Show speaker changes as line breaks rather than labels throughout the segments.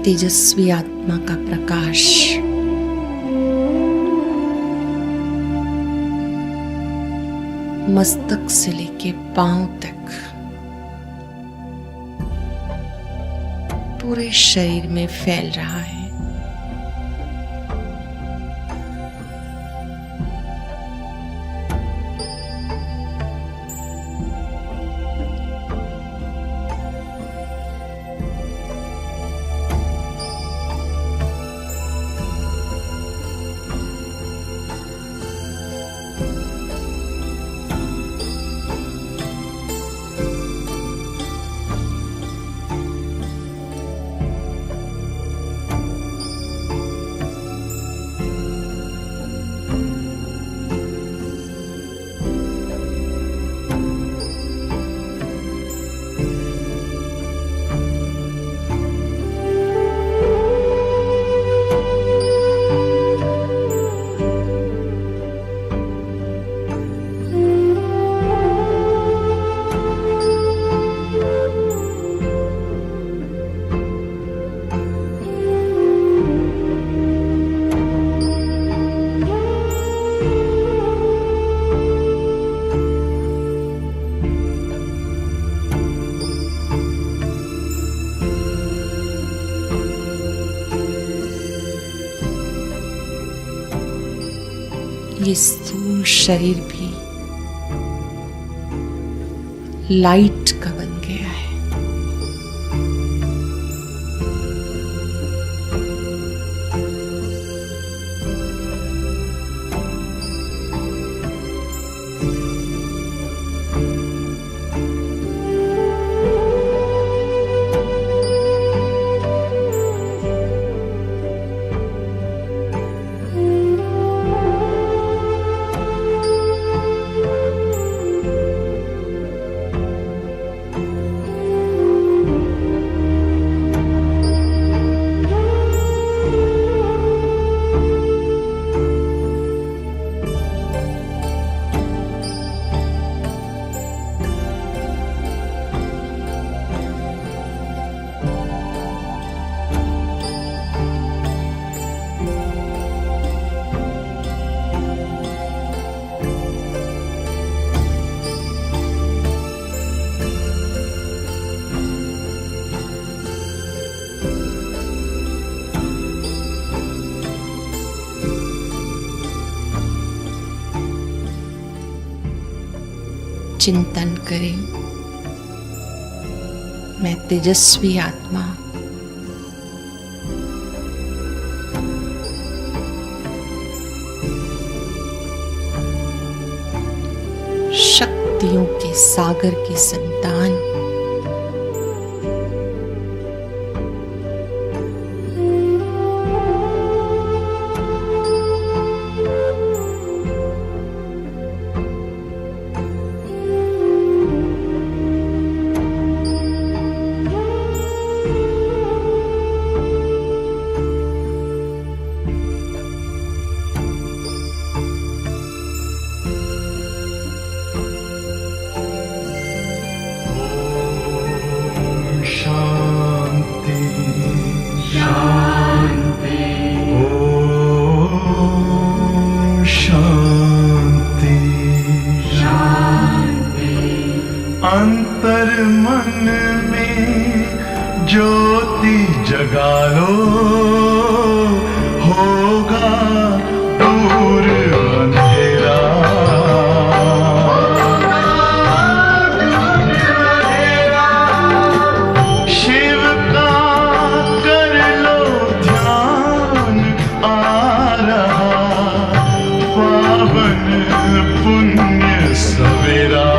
तेजस्वी आत्मा का प्रकाश मस्तक से लेके पांव तक पूरे शरीर में फैल रहा है। ये स्थूल शरीर भी लाइट का बन गया है। चिंतन करें, मैं तेजस्वी आत्मा शक्तियों के सागर की संतान
अंतर मन में ज्योति जगा लो, होगा दूर अंधेरा। शिव का कर लो ध्यान, आ रहा पावन पुण्य सवेरा।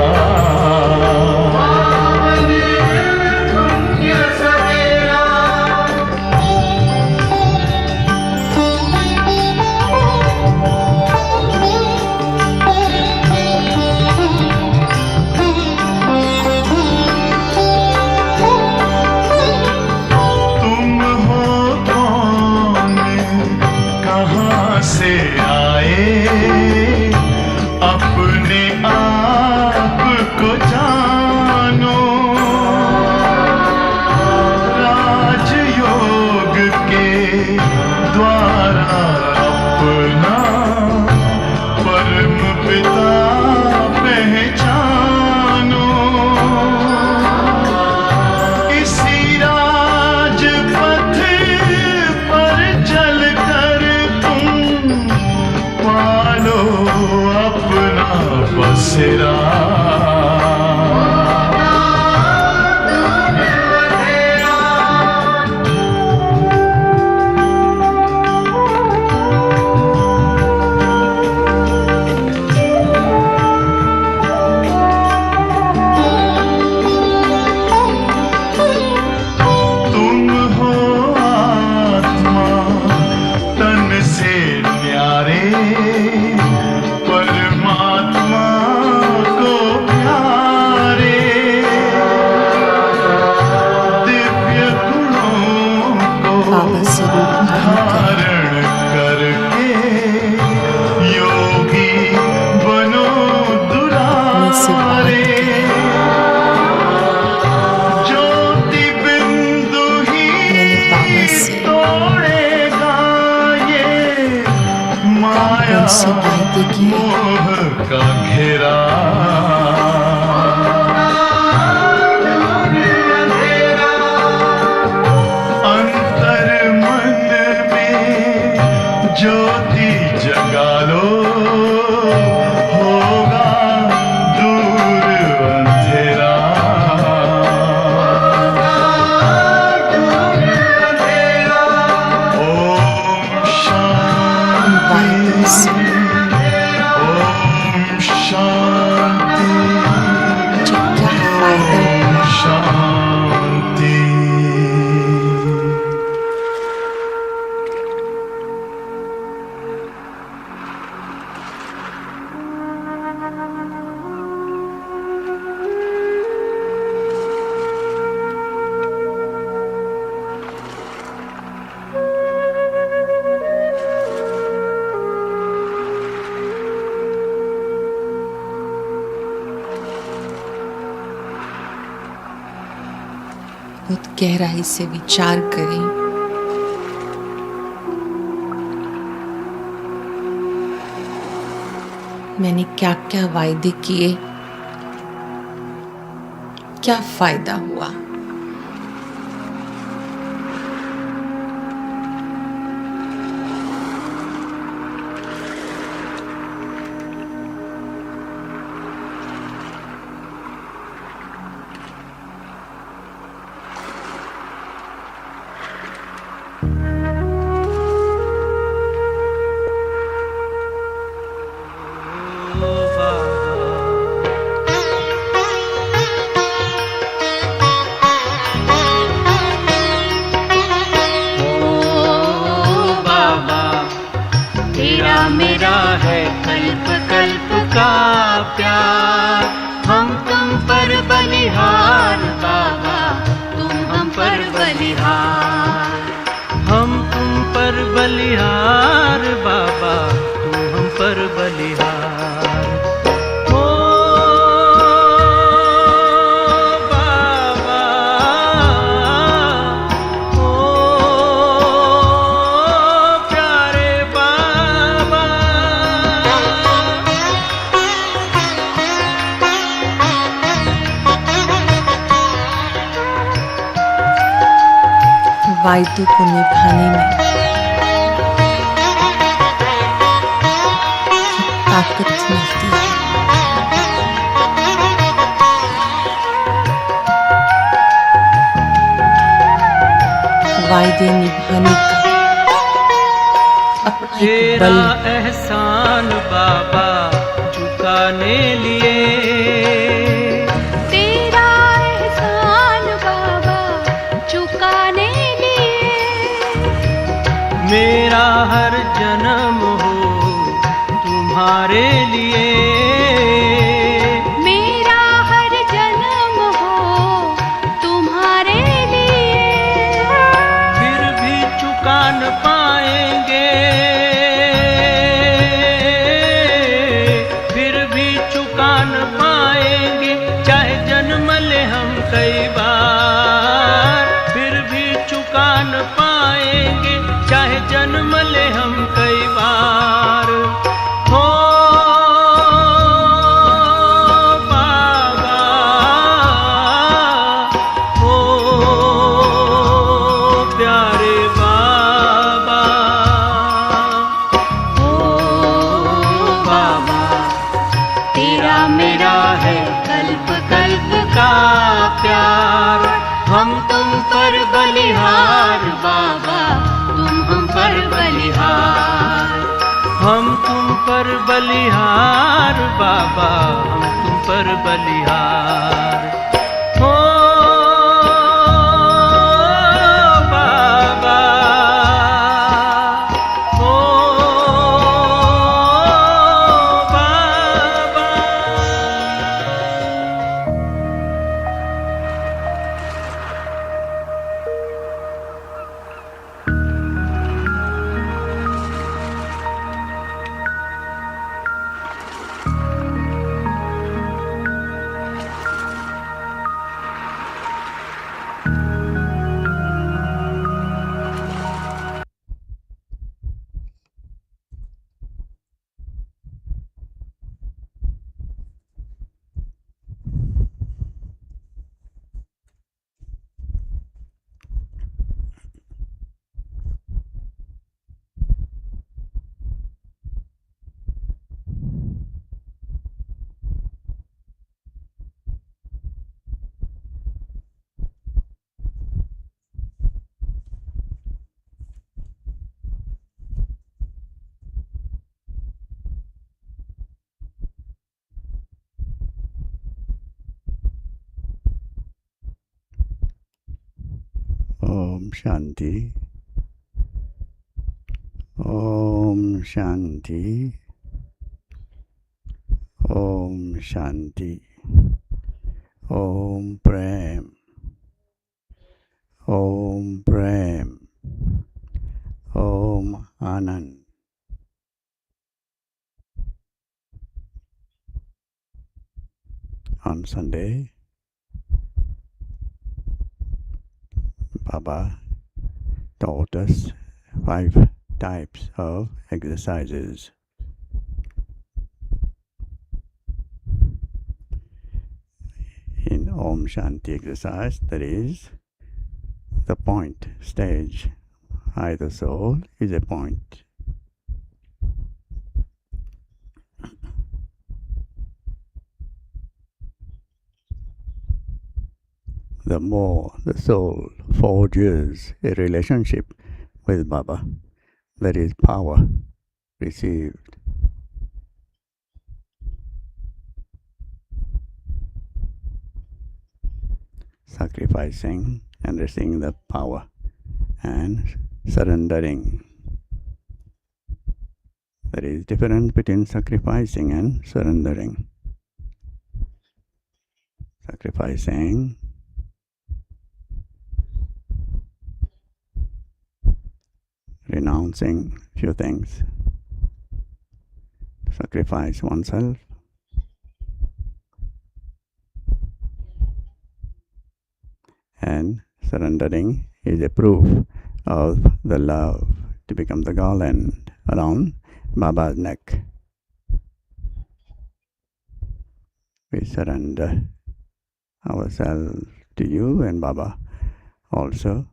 बसेरा। धारण करके योगी बनो दुलारे। ज्योति बिंदु ही तोड़ेगा ये माया मोह का घेरा। ज्योति जगा लो होगा दूर अंधेरा। ओम शांति, ओम शांति, ओम शांति।
बहुत गहराई से विचार करें। मैंने क्या क्या वायदे किए, क्या फायदा हुआ।
मेरा है कल्प कल्प का प्यार। हम तुम पर बलिहार बाबा, तुम हम पर बलिहार। हम तुम पर बलिहार बाबा, तुम हम पर बलिहार। ओ बाबा,
वायदों को निभाने में ताकत मिलती है। वायदे निभाने का अपना एक बल।
तेरा एहसान बाबा चुकाने लिए, तेरा एहसान बाबा चुकाने लिए। मेरा हर जन्म हो तुम्हारे लिए, मेरा हर जन्म हो तुम्हारे लिए। फिर भी चुका न पाएंगे, फिर भी चुका न पाएंगे, चाहे जन्म ले हम कई बार। फिर भी चुका न पाएंगे, चाहे जन्म ले हम कई बार। हो बाबा, हो प्यारे बाबा, हो बाबा, तेरा बलिहार बाबा, हम तुम पर बलिहार। हो बाबा, हो बाबा।
Om Shanti. Om Shanti. Om Shanti. Om Prem. Om Prem. Om Anand. On Sunday, Baba taught us 5 types of exercises. In Om Shanti exercise, there is the point stage. Either soul is a point. The more the soul forges a relationship with Baba, there is power received. Sacrificing and receiving the power and surrendering. There is difference between sacrificing and surrendering. Sacrificing renouncing few things, sacrifice oneself, and surrendering is a proof of the love to become the garland around Baba's neck. We surrender ourselves to you, and Baba also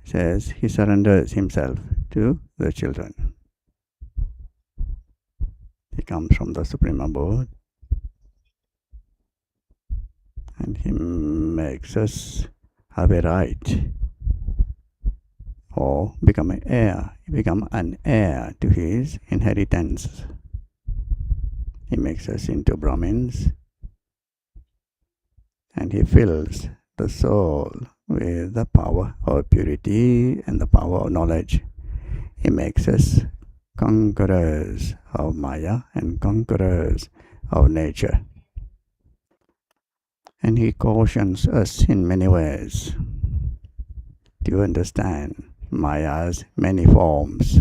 says he surrenders himself to the children. He comes from the Supreme Abode and he makes us have a right or become an heir to his inheritance. He makes us into Brahmins and he fills the soul with the power of purity and the power of knowledge. He makes us conquerors of Maya and conquerors of nature. And he cautions us in many ways to understand Maya's many forms,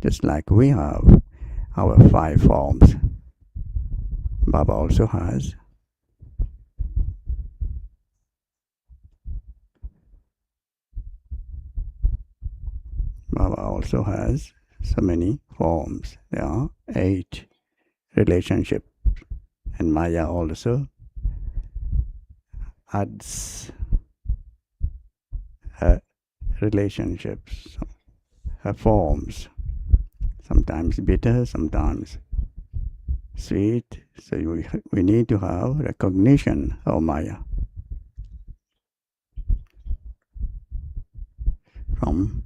just like we have our 5 forms. Baba also has. Baba also has so many forms. There are 8 relationships, and Maya also adds her relationships, her forms, sometimes bitter, sometimes sweet. So we need to have recognition of Maya. From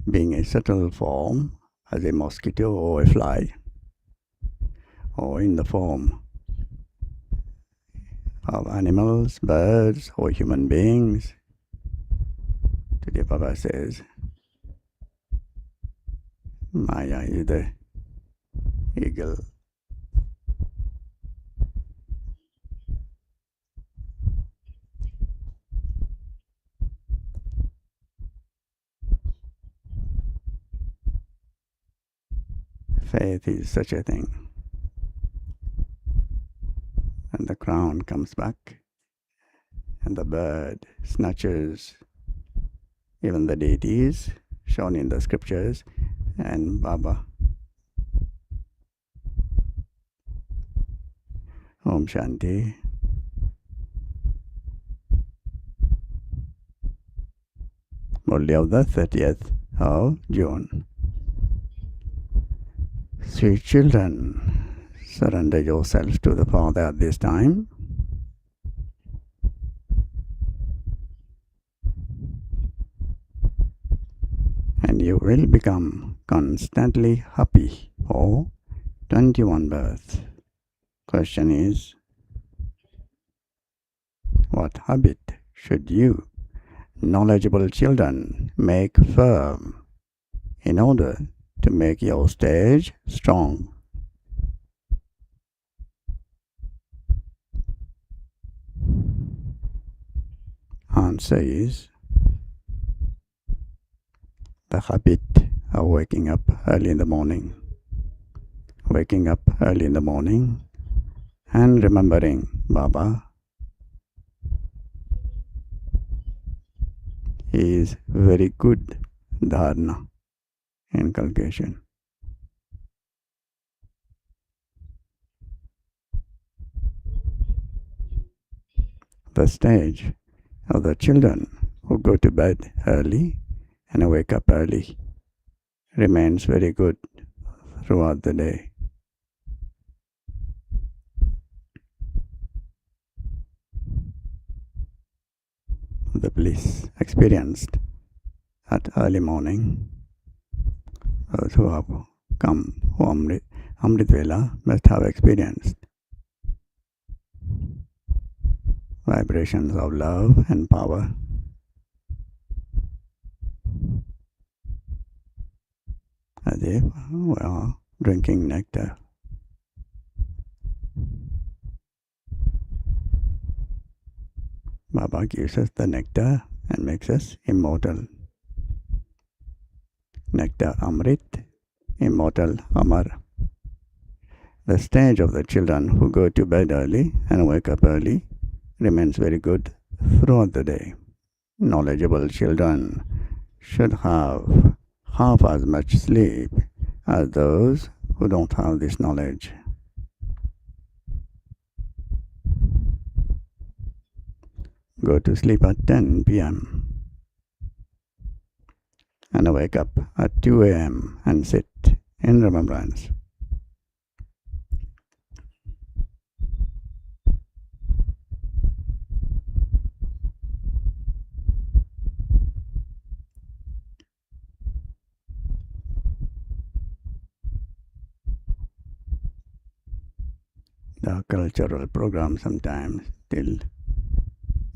being a subtle form as a mosquito or a fly, or in the form of animals, birds, or human beings. Today Baba says, Maya is the eagle. Faith is such a thing. And the crown comes back, and the bird snatches even the deities shown in the scriptures, and Baba. Om Shanti. Murli of the 30th of June. Sweet children, surrender yourselves to the Father at this time. And you will become constantly happy for 21 births. Question is, what habit should you, knowledgeable children, make firm in order to make your stage strong? Answer is the habit of waking up early in the morning. Waking up early in the morning and remembering Baba. He is very good dharana, inculcation. The stage of the children who go to bed early and wake up early remains very good throughout the day. The bliss experienced at early morning, those who have come from Amrit Vela must have experienced vibrations of love and power. As if we are drinking nectar. Baba gives us the nectar and makes us immortal. Nectar Amrit, immortal Amar. The stage of the children who go to bed early and wake up early remains very good throughout the day. Knowledgeable children should have half as much sleep as those who don't have this knowledge. Go to sleep at 10 p.m. and wake up at 2 a.m. and sit in remembrance. The cultural program sometimes till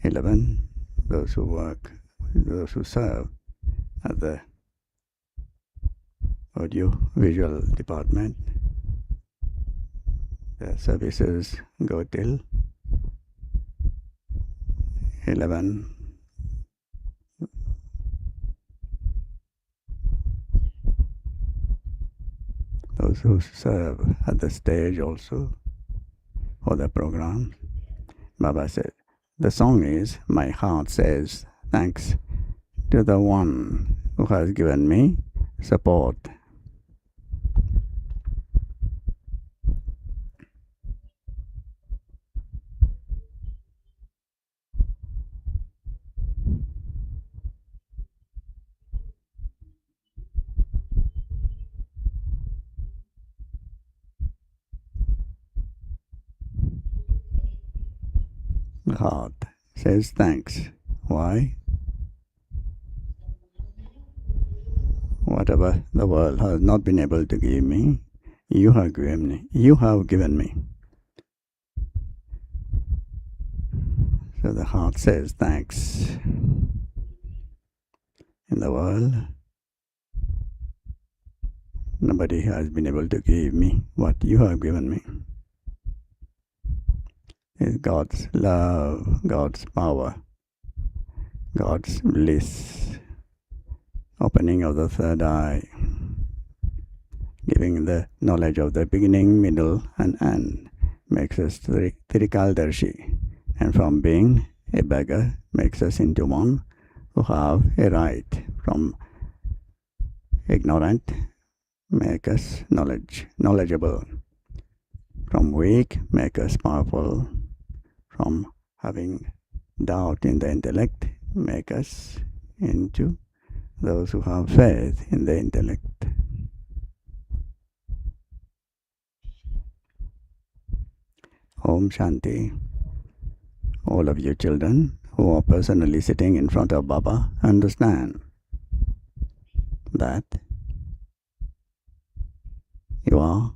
11, those who work, those who serve at the audio visual department, the services go till 11. Those who serve at the stage also for the program. Baba said, the song is, my heart says thanks to the one who has given me support. The heart says thanks. Why? Whatever the world has not been able to give me, you have given me. You have given me. So the heart says thanks. In the world, nobody has been able to give me what you have given me. It's God's love, God's power, God's bliss, opening of the third eye, giving the knowledge of the beginning, middle, and end, makes us Trikaldarshi, and from being a beggar makes us into one who have a right. From ignorant make us knowledgeable. From weak make us powerful. From having doubt in the intellect make us into those who have faith in the intellect. Om Shanti. All of you children who are personally sitting in front of Baba understand that you are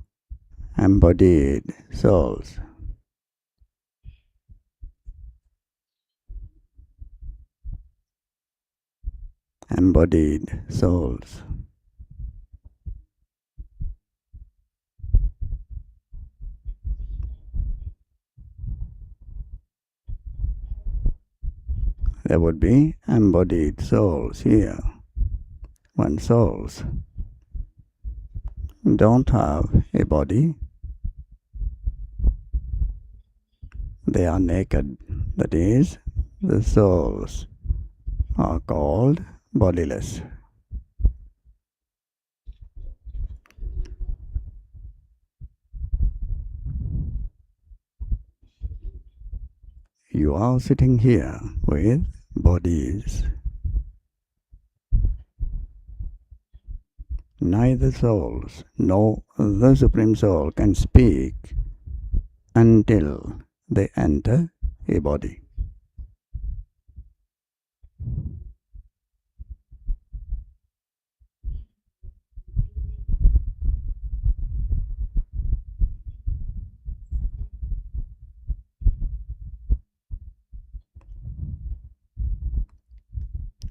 embodied souls. Embodied souls. There would be embodied souls here, when souls don't have a body, they are naked. That is, the souls are called bodiless. You are sitting here with bodies. Neither souls nor the Supreme Soul can speak until they enter a body.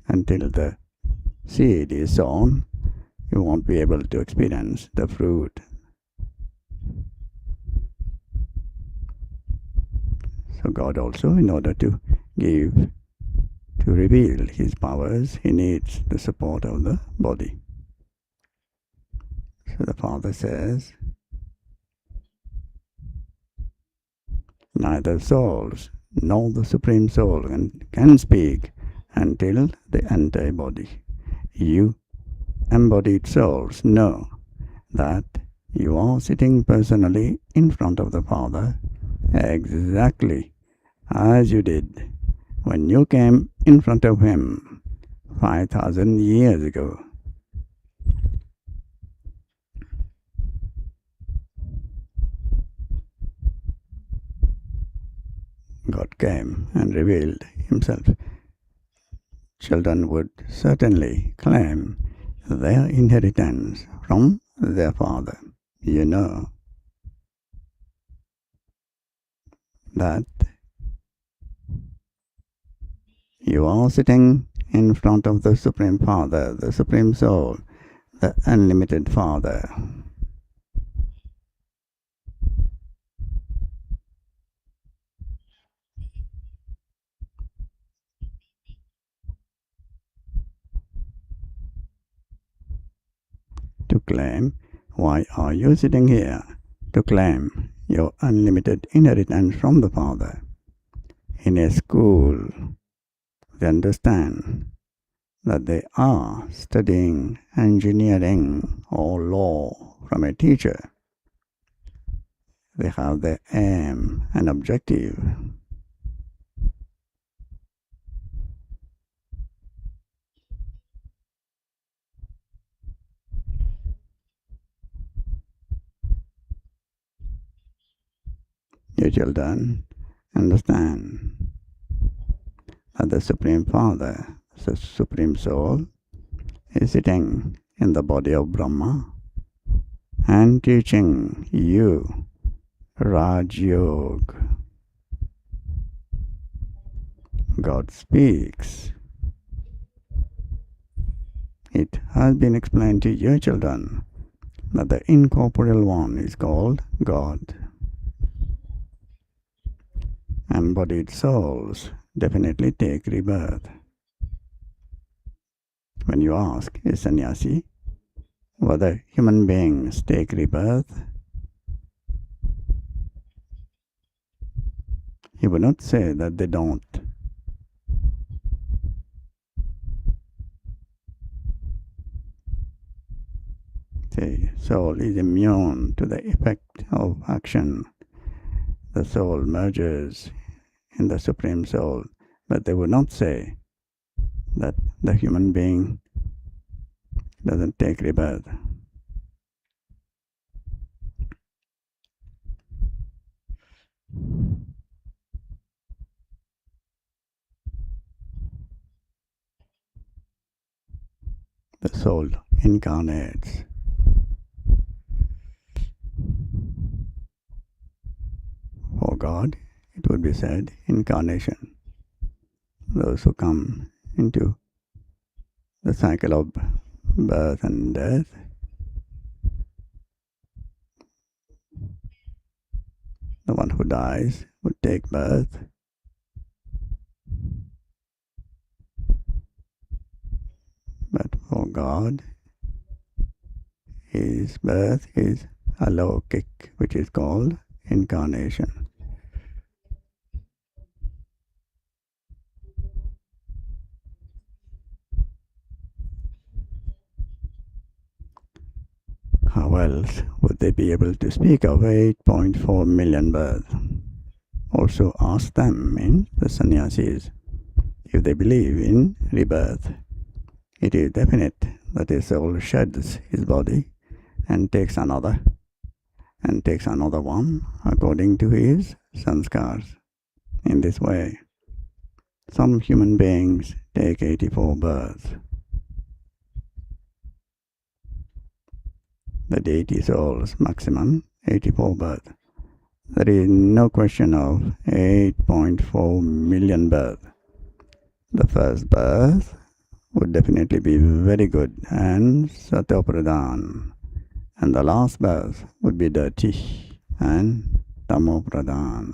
Until the seed is sown, you won't be able to experience the fruit. So God also, in order to reveal His powers, He needs the support of the body. So the Father says, neither souls nor the Supreme Soul can speak until they enter a body. You embodied souls know that you are sitting personally in front of the Father exactly as you did when you came in front of Him 5,000 years ago. God came and revealed Himself. Children would certainly claim their inheritance from their father. You know that you are sitting in front of the Supreme Father, the Supreme Soul, the Unlimited Father. To claim, why are you sitting here? To claim your unlimited inheritance from the Father. In a school, they understand that they are studying engineering or law from a teacher. They have their aim and objective. You children understand that the Supreme Father, the Supreme Soul, is sitting in the body of Brahma and teaching you Raj Yoga. God speaks. It has been explained to your children that the incorporeal one is called God. Embodied souls definitely take rebirth. When you ask a sannyasi whether human beings take rebirth, he would not say that they don't. The soul is immune to the effect of action. The soul merges in the Supreme Soul, but they would not say that the human being doesn't take rebirth. The soul incarnates. For God, it would be said incarnation. Those who come into the cycle of birth and death, the one who dies would take birth. But for God, his birth is alokik, which is called incarnation. How else would they be able to speak of 8.4 million births? Also ask them in the sannyasis if they believe in rebirth. It is definite that a soul sheds his body and takes another one according to his sanskars. In this way, some human beings take 84 births. The deity souls maximum 84 births. There is no question of 8.4 million births. The first birth would definitely be very good and satopradhan, and the last birth would be dirty and tamopradhan.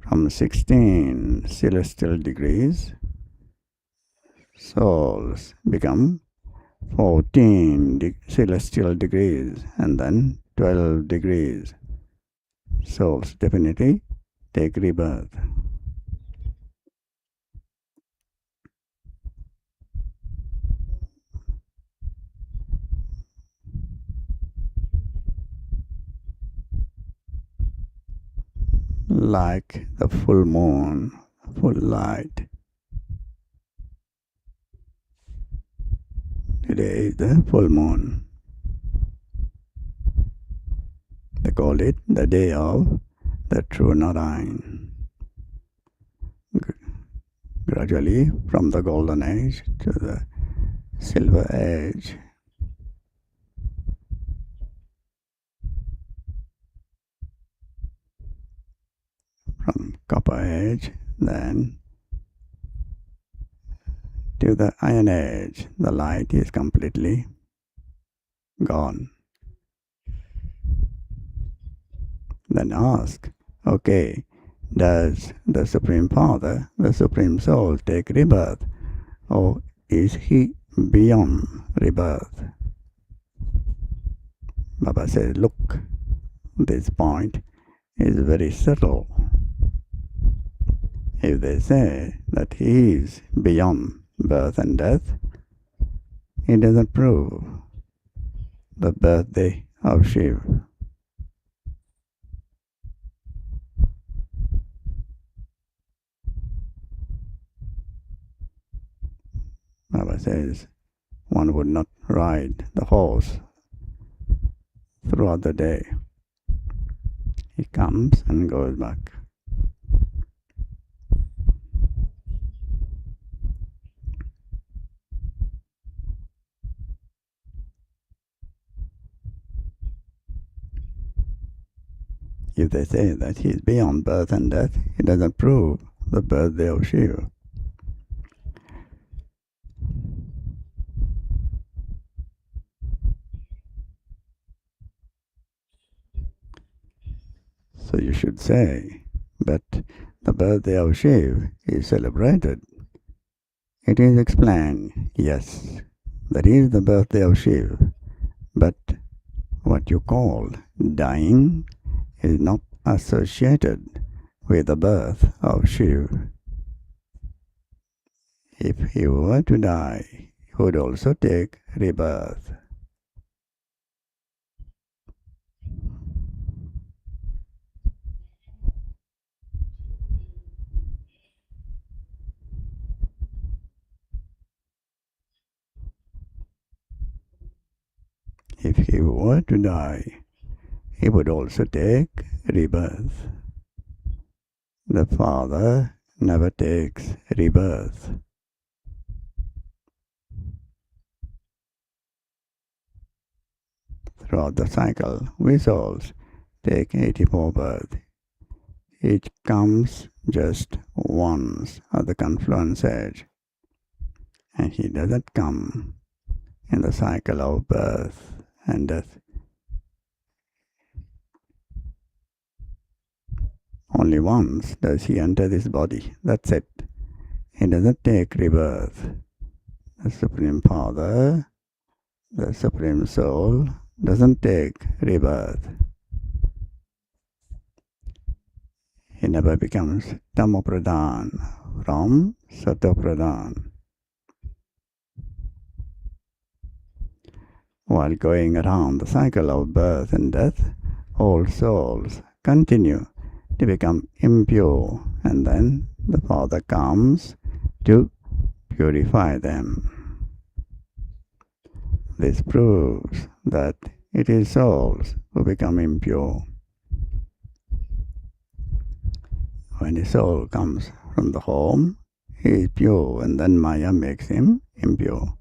From 16 celestial degrees, souls become 14 celestial degrees and then 12 degrees. Souls definitely take rebirth. Like the full moon, full light. Today is the full moon. They call it the day of the true Narayan. Gradually, from the golden age to the silver age, from copper age, then to the iron age, the light is completely gone. Then ask, okay, does the Supreme Father, the Supreme Soul, take rebirth, or is he beyond rebirth? Baba says, look, this point is very subtle. If they say that he is beyond birth and death, it doesn't prove the birthday of Shiva. Baba says one would not ride the horse throughout the day. He comes and goes back. If they say that he is beyond birth and death, it doesn't prove the birthday of Shiva. So you should say, but the birthday of Shiva is celebrated. It is explained, yes, that is the birthday of Shiva, but what you call dying is not associated with the birth of Shiva. If he were to die, he would also take rebirth. If he were to die, he would also take rebirth. The Father never takes rebirth. Throughout the cycle, we souls take 84 births. Each comes just once at the confluence edge, and he doesn't come in the cycle of birth and death. Only once does he enter this body, that's it. He doesn't take rebirth. The Supreme Father, the Supreme Soul, doesn't take rebirth. He never becomes Tamopradhan from Satopradhan. While going around the cycle of birth and death, all souls continue to become impure, and then the Father comes to purify them. This proves that it is souls who become impure. When a soul comes from the home, he is pure, and then Maya makes him impure.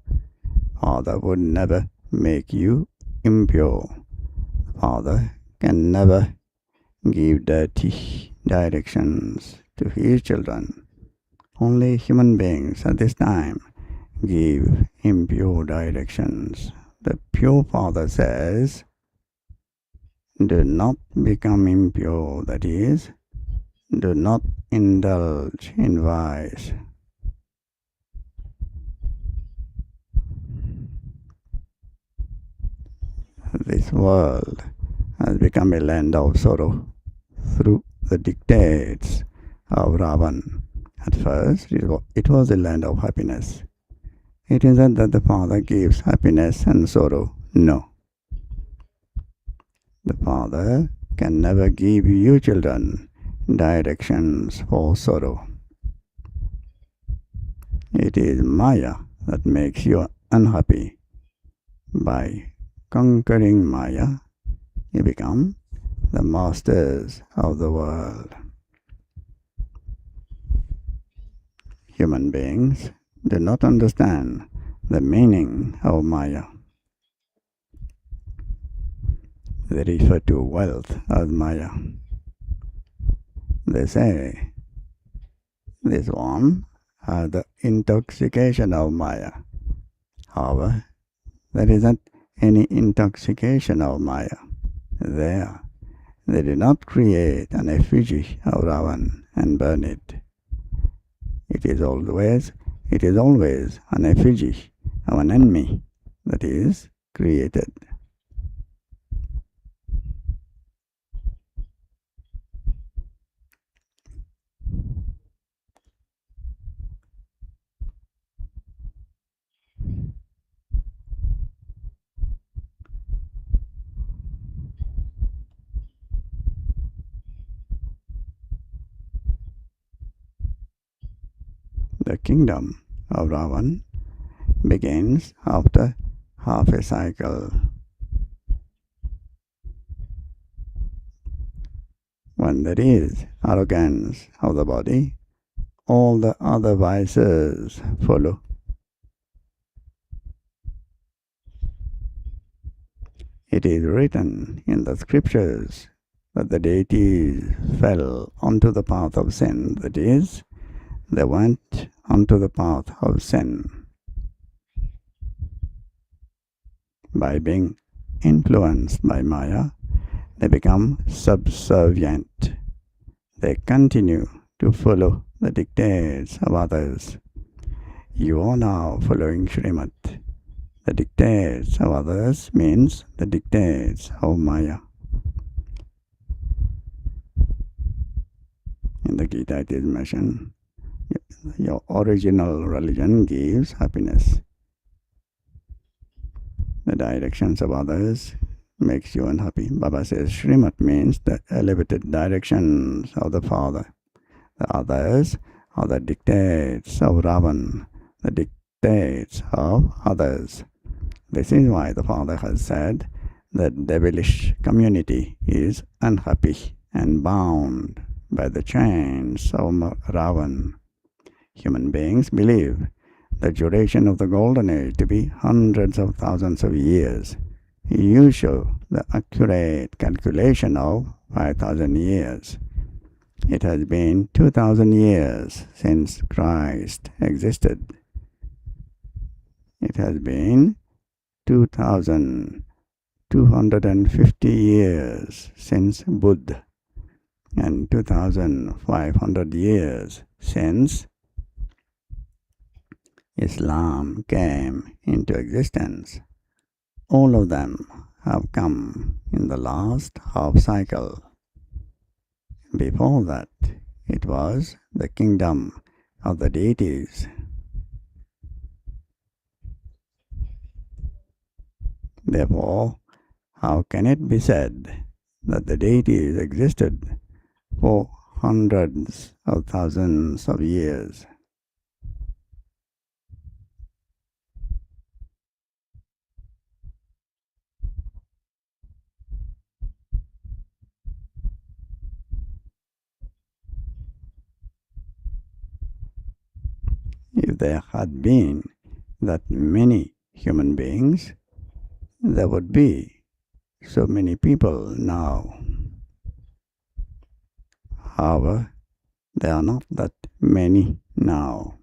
Father would never make you impure. Father can never give dirty directions to his children. Only human beings at this time give impure directions. The pure Father says, do not become impure, that is, do not indulge in vice. This world has become a land of sorrow through the dictates of Ravan. At first, it was a land of happiness. It isn't that the Father gives happiness and sorrow. No. The Father can never give you children directions for sorrow. It is Maya that makes you unhappy. By conquering Maya, you become the masters of the world. Human beings do not understand the meaning of Maya. They refer to wealth as Maya. They say, this one has the intoxication of Maya. However, there isn't any intoxication of Maya there. They did not create an effigy of Ravan and burn it. It is always an effigy of an enemy that is created. The kingdom of Ravan begins after half a cycle. When there is arrogance of the body, all the other vices follow. It is written in the scriptures but the deities fell onto the path of sin. That is, they went onto the path of sin by being influenced by Maya. They become subservient. They continue to follow the dictates of others. You are now following Srimad. The dictates of others means the dictates of Maya. In the Gita it is mentioned, your original religion gives happiness. The directions of others makes you unhappy. Baba says Srimad means the elevated directions of the Father. The others are the dictates of Ravan, the dictates of others. This is why the Father has said that devilish community is unhappy and bound by the chains of Ravan. Human beings believe the duration of the golden age to be hundreds of thousands of years. You show the accurate calculation of 5,000 years. It has been 2,000 years since Christ existed. It has been 2,250 years since Buddha and 2,500 years since Islam came into existence. All of them have come in the last half cycle. Before that, it was the kingdom of the deities. Therefore, how can it be said that the deities existed for hundreds of thousands of years? If there had been that many human beings, there would be so many people now. However, there are not that many now.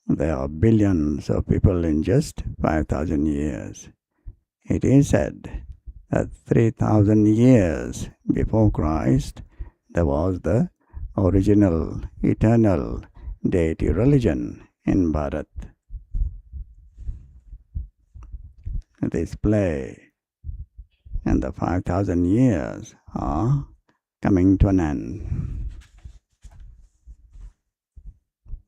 There are billions of people in just 5,000 years. It is said that 3,000 years before Christ, there was the original, eternal deity religion in Bharat. This play and the 5,000 years are coming to an end.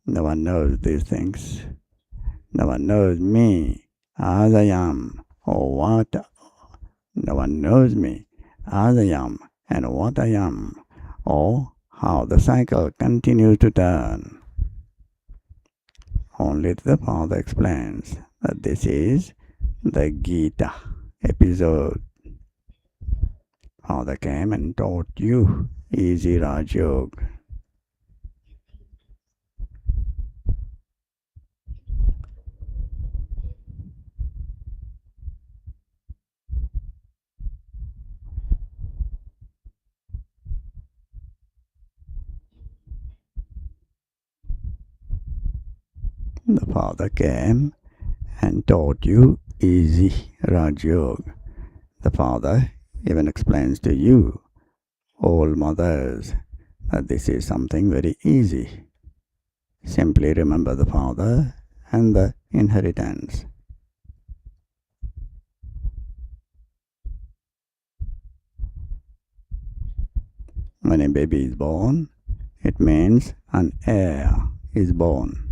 No one knows these things. No one knows me as I am or what. No one knows me as I am and what I am, or how the cycle continues to turn. Only the Father explains that this is the Gita episode. Father came and taught you easy Raj Yoga. The Father came and taught you easy Raj Yoga. The Father even explains to you, all mothers, that this is something very easy. Simply remember the Father and the inheritance. When a baby is born, it means an heir is born.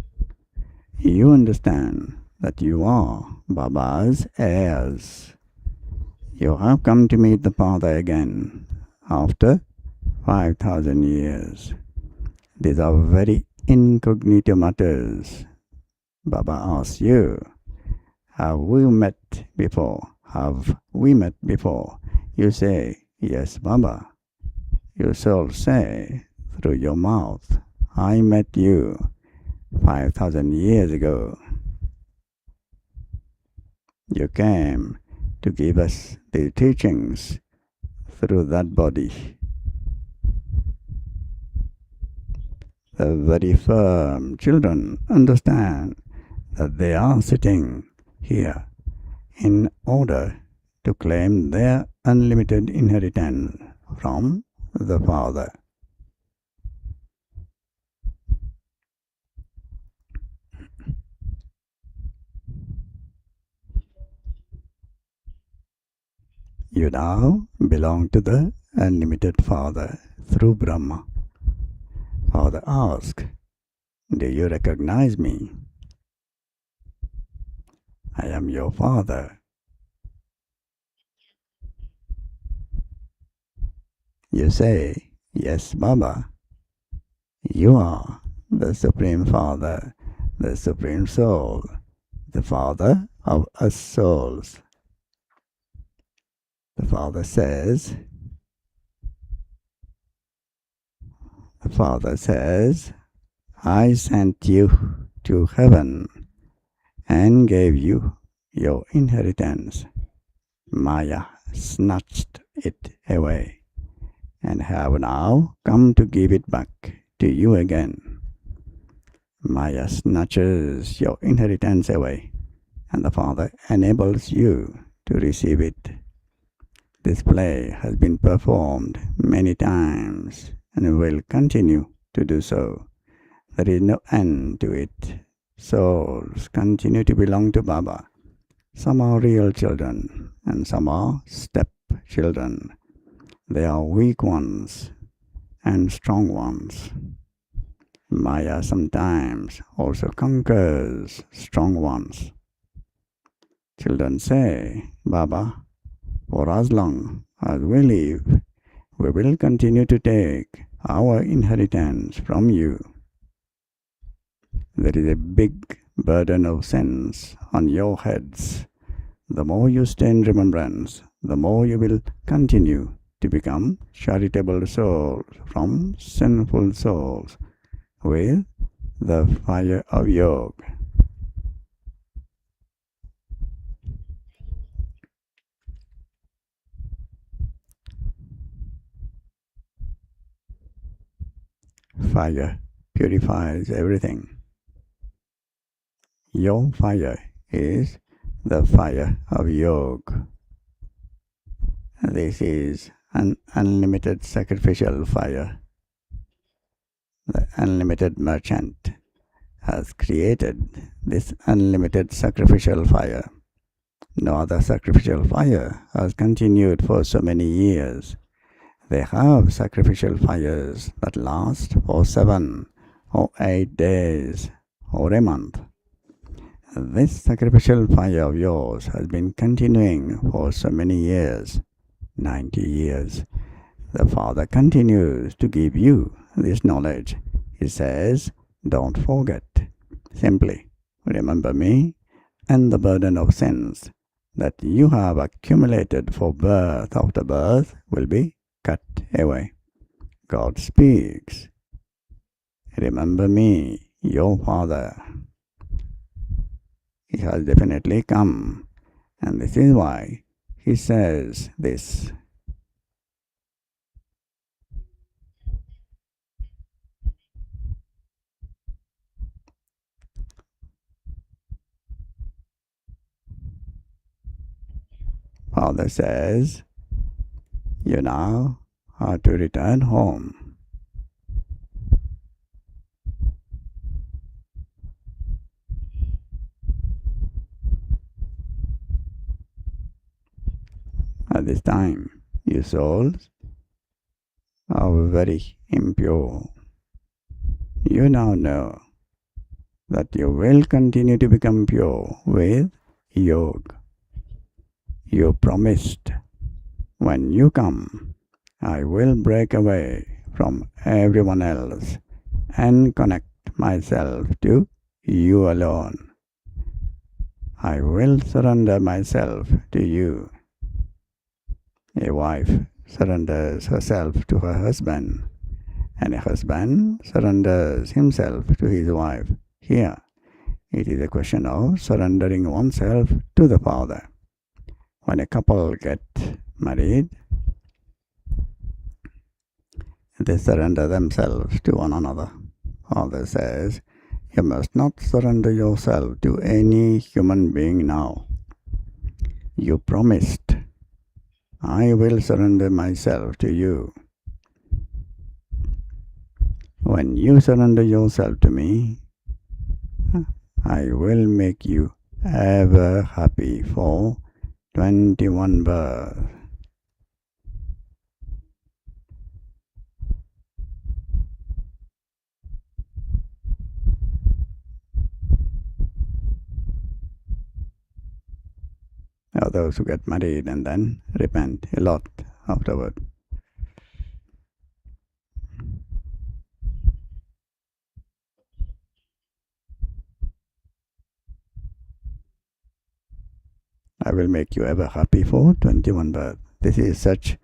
You understand that you are Baba's heirs. You have come to meet the Father again after 5,000 years. These are very incognito matters. Baba asks you, have we met before? Have we met before? You say, yes, Baba. Your soul say through your mouth, I met you 5,000 years ago. You came to give us the teachings through that body. The very firm children understand that they are sitting here in order to claim their unlimited inheritance from the Father. You now belong to the unlimited Father through Brahma. Father asks, do you recognize me? I am your Father. You say, yes, Baba. You are the Supreme Father, the Supreme Soul, the Father of us souls. The Father says, I sent you to heaven and gave you your inheritance. Maya snatched it away and have now come to give it back to you again. Maya snatches your inheritance away and the Father enables you to receive it. This play has been performed many times and will continue to do so. There is no end to it. Souls continue to belong to Baba. Some are real children and some are step-children. They are weak ones and strong ones. Maya sometimes also conquers strong ones. Children say, Baba, for as long as we live, we will continue to take our inheritance from you. There is a big burden of sins on your heads. The more you stay in remembrance, the more you will continue to become charitable souls from sinful souls with the fire of yoga. Fire purifies everything. Your fire is the fire of yoga. This is an unlimited sacrificial fire. The unlimited merchant has created this unlimited sacrificial fire. No other sacrificial fire has continued for so many years. They have sacrificial fires that last for 7 or 8 days or a month. This sacrificial fire of yours has been continuing for so many years, 90 years. The Father continues to give you this knowledge. He says, don't forget. Simply remember me and the burden of sins that you have accumulated for birth after birth will be cut away. God speaks. Remember me, your Father. He has definitely come, and this is why he says this. Father says, you now have to return home. At this time, you souls are very impure. You now know that you will continue to become pure with yoga. You promised, when you come, I will break away from everyone else and connect myself to you alone. I will surrender myself to you. A wife surrenders herself to her husband, and a husband surrenders himself to his wife. Here, It is a question of surrendering oneself to the Father. When a couple get married, they surrender themselves to one another. Father says, you must not surrender yourself to any human being now. You promised, I will surrender myself to you. When you surrender yourself to me, I will make you ever happy for 21 births. There are those who get married and then repent a lot afterward. I will make you ever happy for 21 births. This is such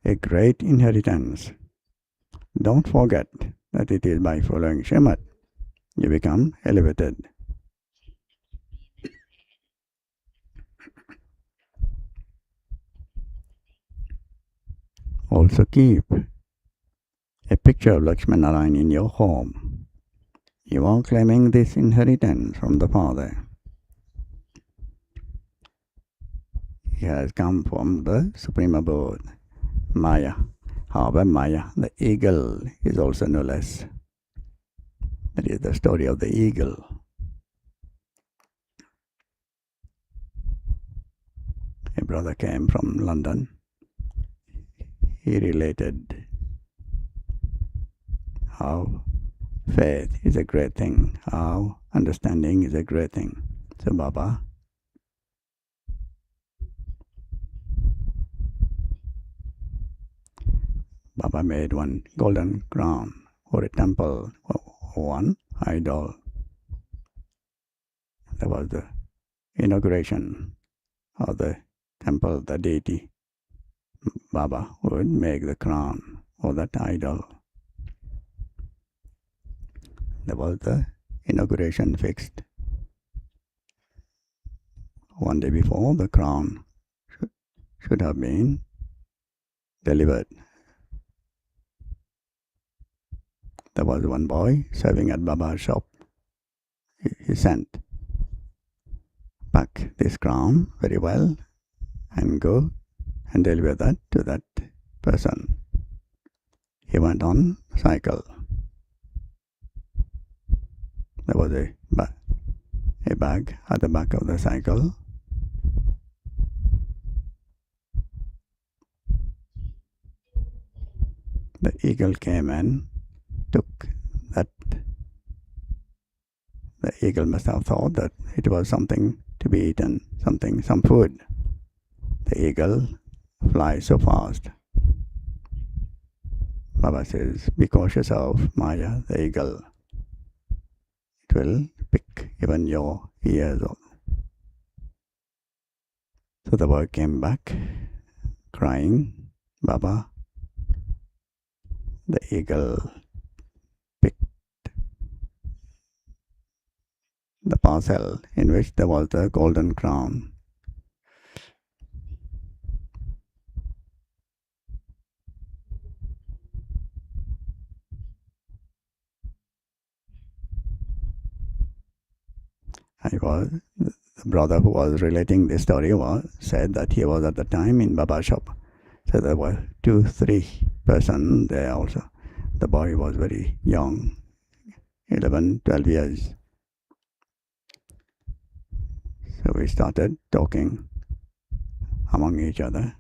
a great inheritance. Don't forget that it is by following Srimad you become elevated. Also keep a picture of Lakshmanarayan in your home. You are claiming this inheritance from the Father. He has come from the Supreme Abode, Maya. However, Maya, the eagle, is also no less. That is the story of the eagle. A brother came from London. He related how faith is a great thing, how understanding is a great thing. So Baba made one golden crown for a temple, one idol. That was the inauguration of the temple, the deity. Baba would make the crown for that idol. That was the inauguration fixed. One day before, the crown should have been delivered. There was one boy serving at Baba's shop. He sent, pack this crown very well and go and deliver that to that person. He went on cycle. There was a bag at the back of the cycle. The eagle came and took that. The eagle must have thought that it was something to be eaten, some food. The eagle flies so fast. Baba says, be cautious of Maya, the eagle. It will pick even your ears off. So the boy came back crying, Baba, the eagle picked the parcel in which there was the golden crown. The brother who was relating this story said that he was at the time in Baba's shop. So there were 2-3 persons there also. The boy was very young, 11, 12 years. So we started talking among each other.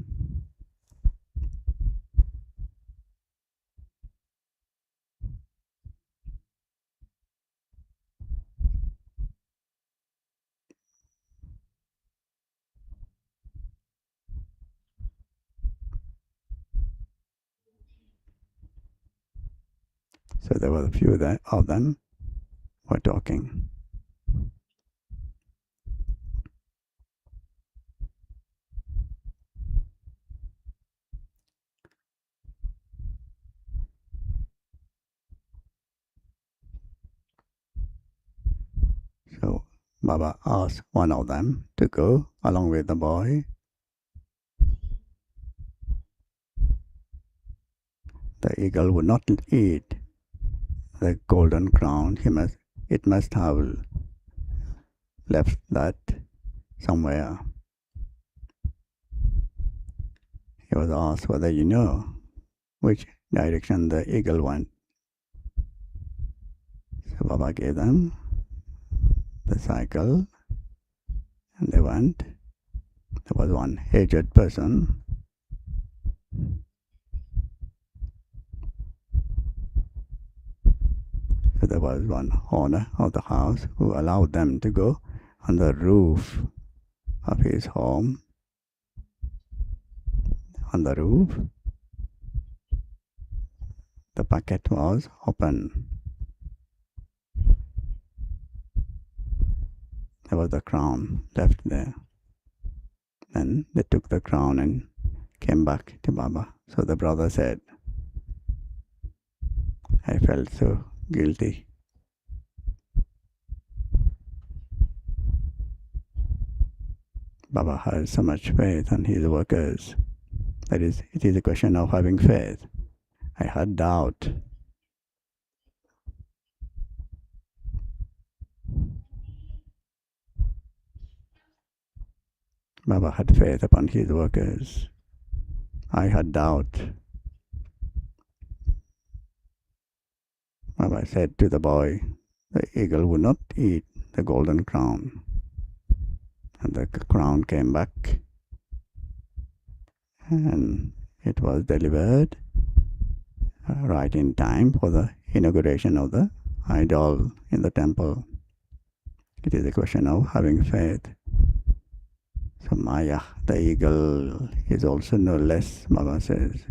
So there were a few of them were talking. So Baba asked one of them to go along with the boy. The eagle would not eat the golden crown. It must have left that somewhere. He was asked whether you know which direction the eagle went. So Baba gave them the cycle and they went. There was one aged person. So there was one owner of the house who allowed them to go on the roof of his home. On the roof, the bucket was open. There was the crown left there. Then they took the crown and came back to Baba. So the brother said, I felt so guilty. Baba has so much faith on his workers. That is, it is a question of having faith. I had doubt. Baba had faith upon his workers. I had doubt. Baba said to the boy, the eagle would not eat the golden crown. And the crown came back and it was delivered right in time for the inauguration of the idol in the temple. It is a question of having faith. So Maya, the eagle, is also no less, Baba says.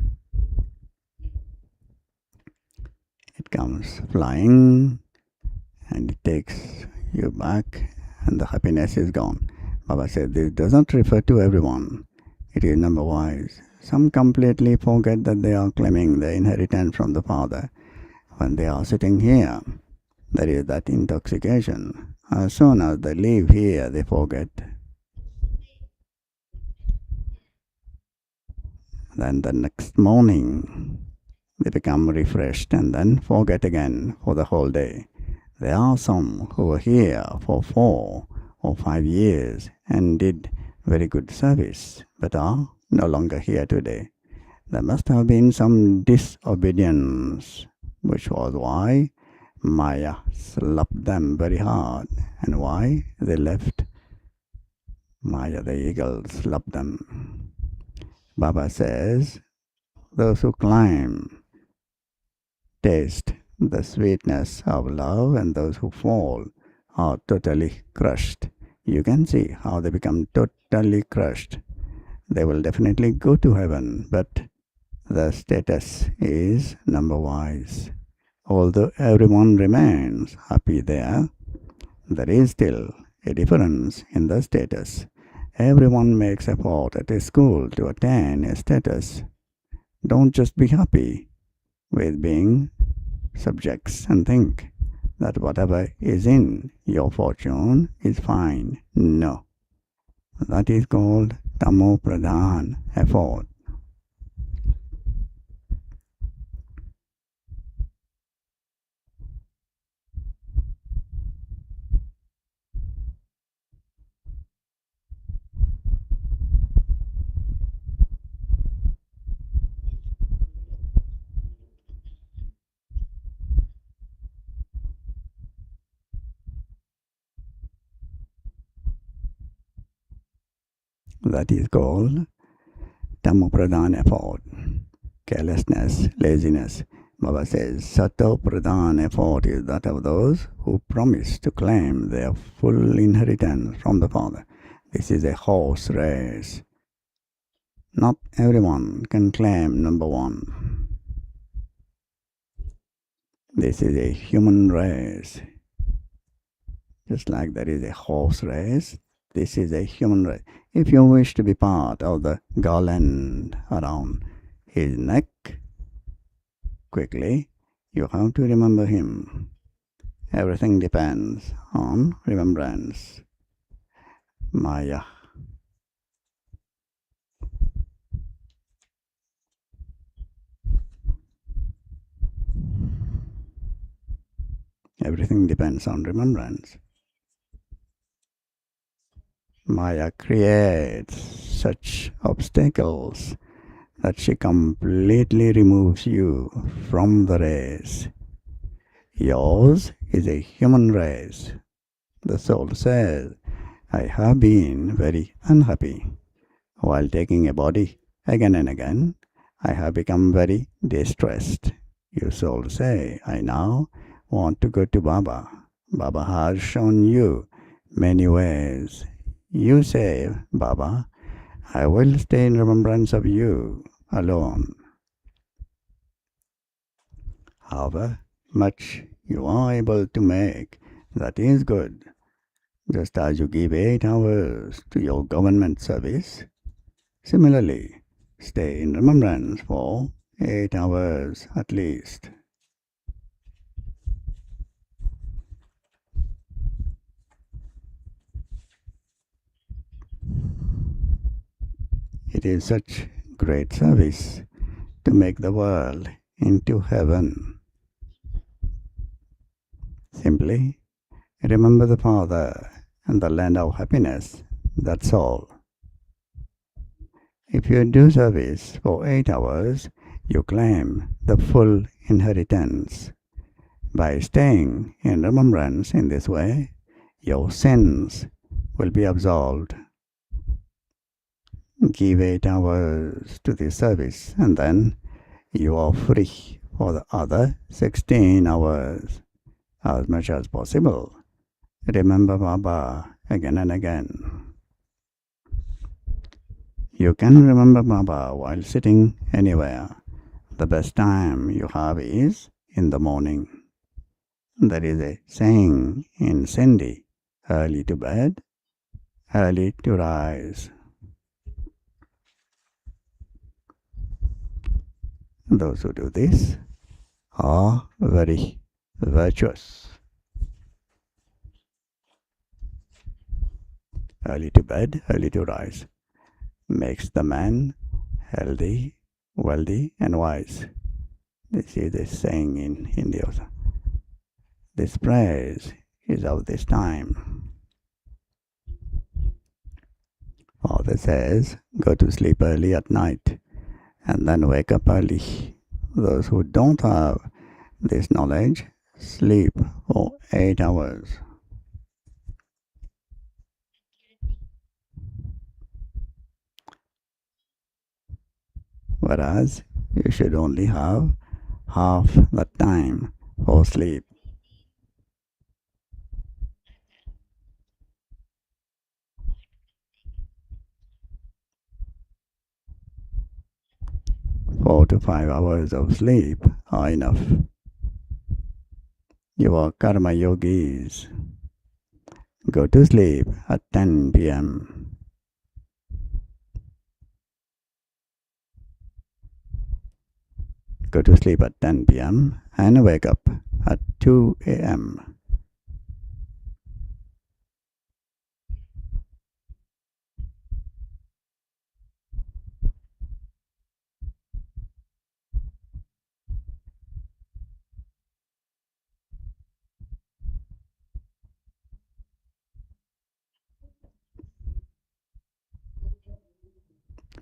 It comes flying and it takes you back and the happiness is gone. Baba said this doesn't refer to everyone. It is number wise. Some completely forget that they are claiming the inheritance from the Father. When they are sitting here, there is that intoxication. As soon as they leave here, they forget. Then the next morning, they become refreshed and then forget again for the whole day. There are some who were here for 4 or 5 years and did very good service, but are no longer here today. There must have been some disobedience, which was why Maya slapped them very hard, and why they left. Maya, the eagle, slapped them. Baba says, those who climb taste the sweetness of love, and those who fall are totally crushed. You can see how they become totally crushed. They will definitely go to heaven, but the status is number wise. Although everyone remains happy there, there is still a difference in the status. Everyone makes effort at a school to attain a status. Don't just be happy with being subjects and think that whatever is in your fortune is fine. No. That is called Tamo Pradhan effort. That is called Tamo Pradhan effort. Carelessness, laziness. Baba says, Sato Pradhan effort is that of those who promise to claim their full inheritance from the Father. This is a horse race. Not everyone can claim number one. This is a human race. Just like there is a horse race, this is a human race. If you wish to be part of the garland around his neck, quickly, you have to remember him. Everything depends on remembrance. Maya. Everything depends on remembrance. Maya creates such obstacles that she completely removes you from the race. Yours is a human race. The soul says, I have been very unhappy. While taking a body again and again, I have become very distressed. Your soul say, I now want to go to Baba. Baba has shown you many ways. You say, Baba, I will stay in remembrance of you alone. However much you are able to make, that is good. Just as you give 8 hours to your government service, similarly, stay in remembrance for 8 hours at least. It is such great service to make the world into heaven. Simply remember the Father and the land of happiness, that's all. If you do service for 8 hours, you claim the full inheritance. By staying in remembrance in this way, your sins will be absolved. Give 8 hours to this service and then you are free for the other 16 hours. As much as possible, remember Baba again and again. You can remember Baba while sitting anywhere. The best time you have is in the morning. There is a saying in Sindhi, early to bed, early to rise. Those who do this are very virtuous. Early to bed, early to rise makes the man healthy, wealthy, and wise. This is a saying in Hindi also. This praise is of this time. Father says, go to sleep early at night and then wake up early. Those who don't have this knowledge sleep for 8 hours. Whereas you should only have half the time for sleep. Four to 5 hours of sleep are enough. You are karma yogis. Go to sleep at 10 p.m. Go to sleep at 10 p.m. and wake up at 2 a.m.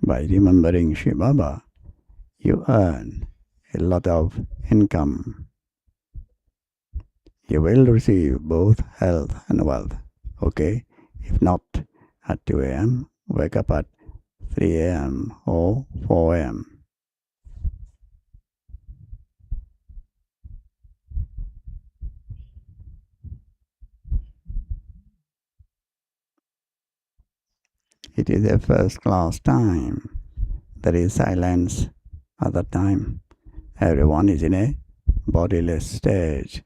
By remembering Shiva Baba, you earn a lot of income. You will receive both health and wealth. Okay? If not at 2 a.m., wake up at 3 a.m. or 4 a.m. It is a first-class time. There is silence at that time. Everyone is in a bodiless stage.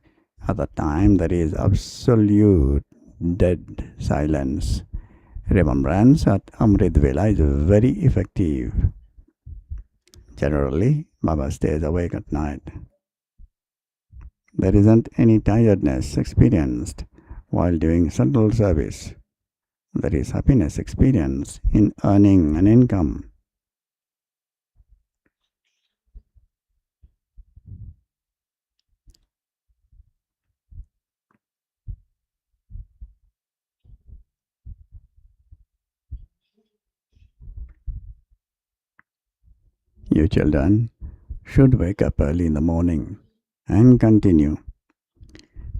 At that time, there is absolute dead silence. Remembrance at Amrit Vela is very effective. Generally, Baba stays awake at night. There isn't any tiredness experienced while doing subtle service. That is happiness experience in earning an income. You children should wake up early in the morning and continue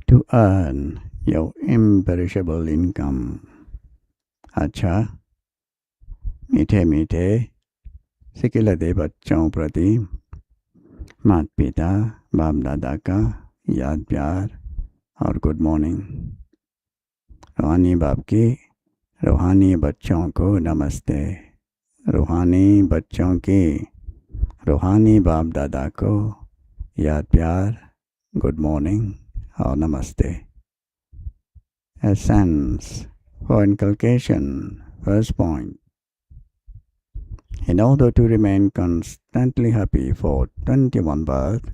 to earn your imperishable income. अच्छा, मीठे मीठे सिकिलते बच्चों प्रति माता पिता बाप दादा का याद प्यार और गुड मॉर्निंग. रूहानी बाप की रूहानी बच्चों को नमस्ते. रूहानी बच्चों की रूहानी बाप दादा को याद प्यार गुड मॉर्निंग और नमस्ते. Essence for inculcation. First point. In order to remain constantly happy for 21 births,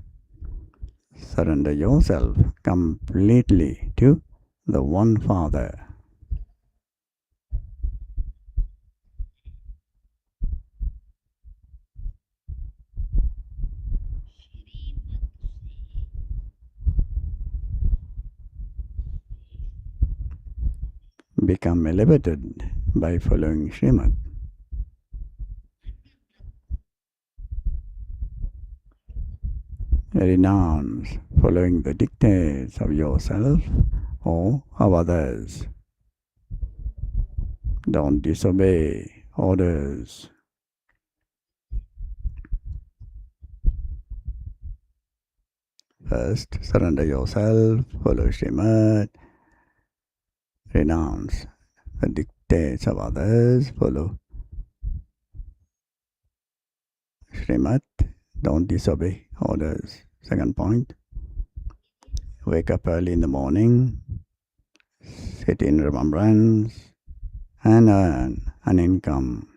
surrender yourself completely to the One Father. Become elevated by following Srimad. Renounce following the dictates of yourself or of others. Don't disobey orders. First, surrender yourself, follow Srimad, renounce the dictates of others, follow Srimad, don't disobey orders. Second point, wake up early in the morning, sit in remembrance, and earn an income.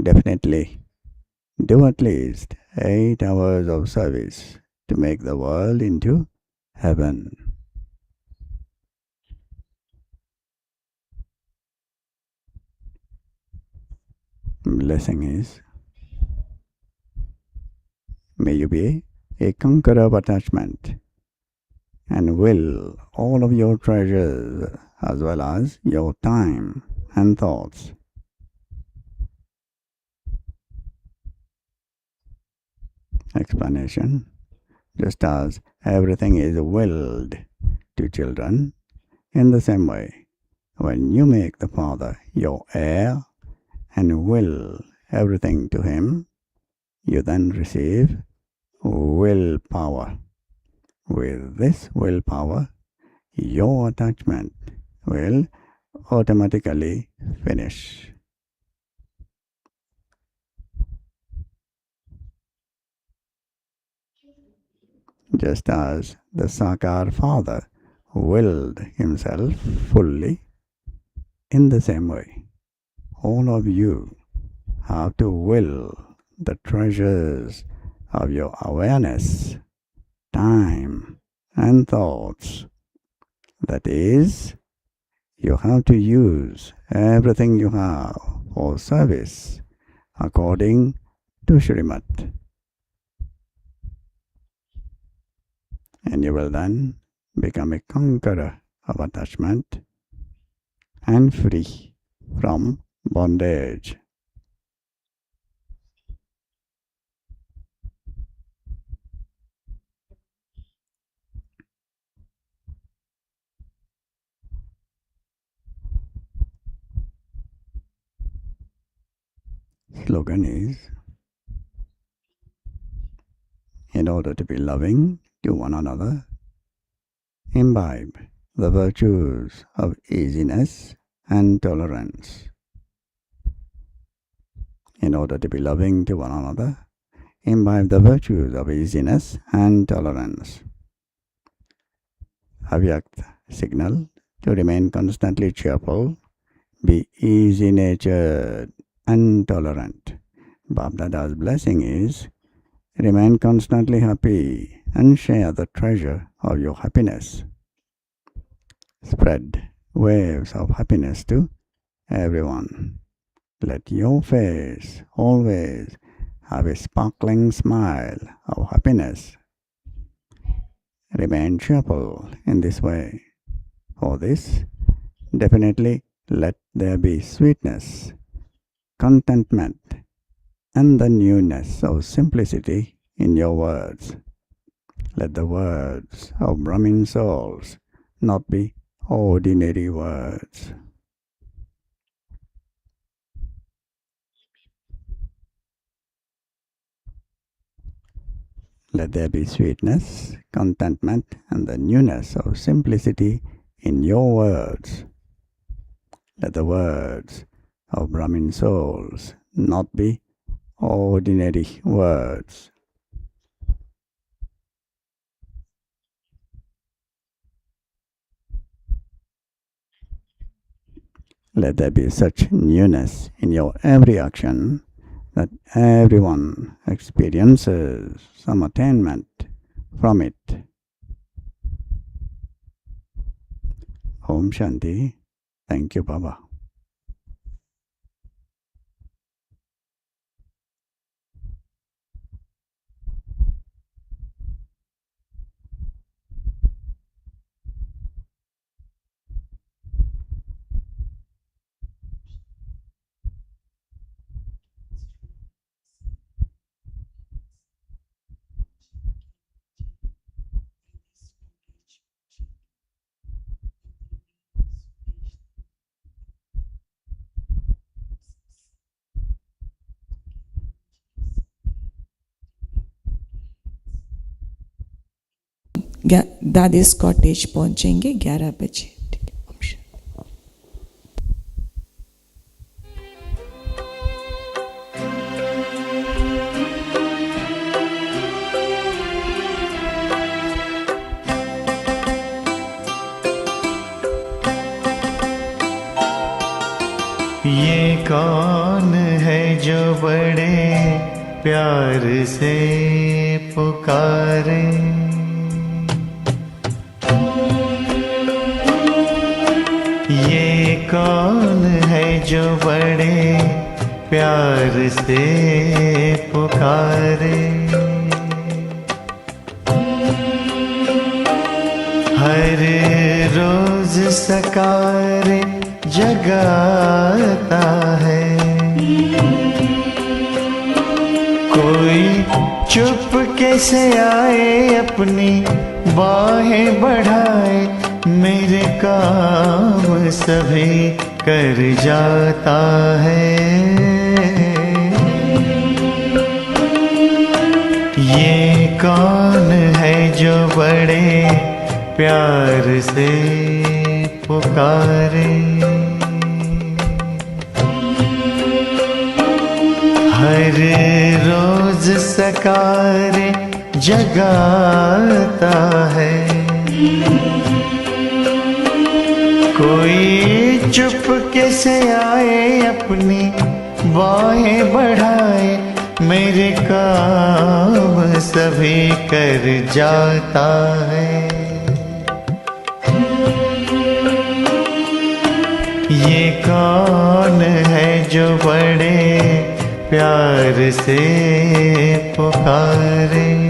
Definitely do at least 8 hours of service to make the world into heaven. Blessing is, may you be a conqueror of attachment and will all of your treasures as well as your time and thoughts. Explanation. Just as everything is willed to children, in the same way, when you make the Father your heir and will everything to him, you then receive willpower. With this willpower, your attachment will automatically finish. Just as the Sakar Father willed himself fully, in the same way, all of you have to will the treasures of your awareness, time, and thoughts. That is, you have to use everything you have for service according to Srimad. And you will then become a conqueror of attachment and free from bondage. Slogan is, in order to be loving to one another, imbibe the virtues of easiness and tolerance. In order to be loving to one another, imbibe the virtues of easiness and tolerance. Avyakt signal to remain constantly cheerful, be easy-natured and tolerant. Bapdada's blessing is, remain constantly happy and share the treasure of your happiness. Spread waves of happiness to everyone. Let your face always have a sparkling smile of happiness. Remain cheerful in this way. For this, definitely let there be sweetness, contentment, and the newness of simplicity in your words. Let the words of Brahmin souls not be ordinary words. Let there be sweetness, contentment, and the newness of simplicity in your words. Let the words of Brahmin souls not be ordinary words. Let there be such newness in your every action that everyone experiences some attainment from it. Om Shanti. Thank you, Baba.
Dadi's cottage पहुंचेंगे 11 बजे.
ये कौन है जो बड़े प्यार से पुकारे, ये कौन है जो बड़े प्यार से पुकारे, हर रोज सकारे जगाता है, कोई चुप कैसे आए अपनी बाहें बढ़ाए, मेरे काम सभी कर जाता है, ये कौन है जो बड़े प्यार से पुकारे, हर रोज सकारे जगाता है, कोई चुप कैसे आए अपनी बाहें बढ़ाए, मेरे काम सभी कर जाता है, ये कौन है जो बड़े प्यार से पुकारे।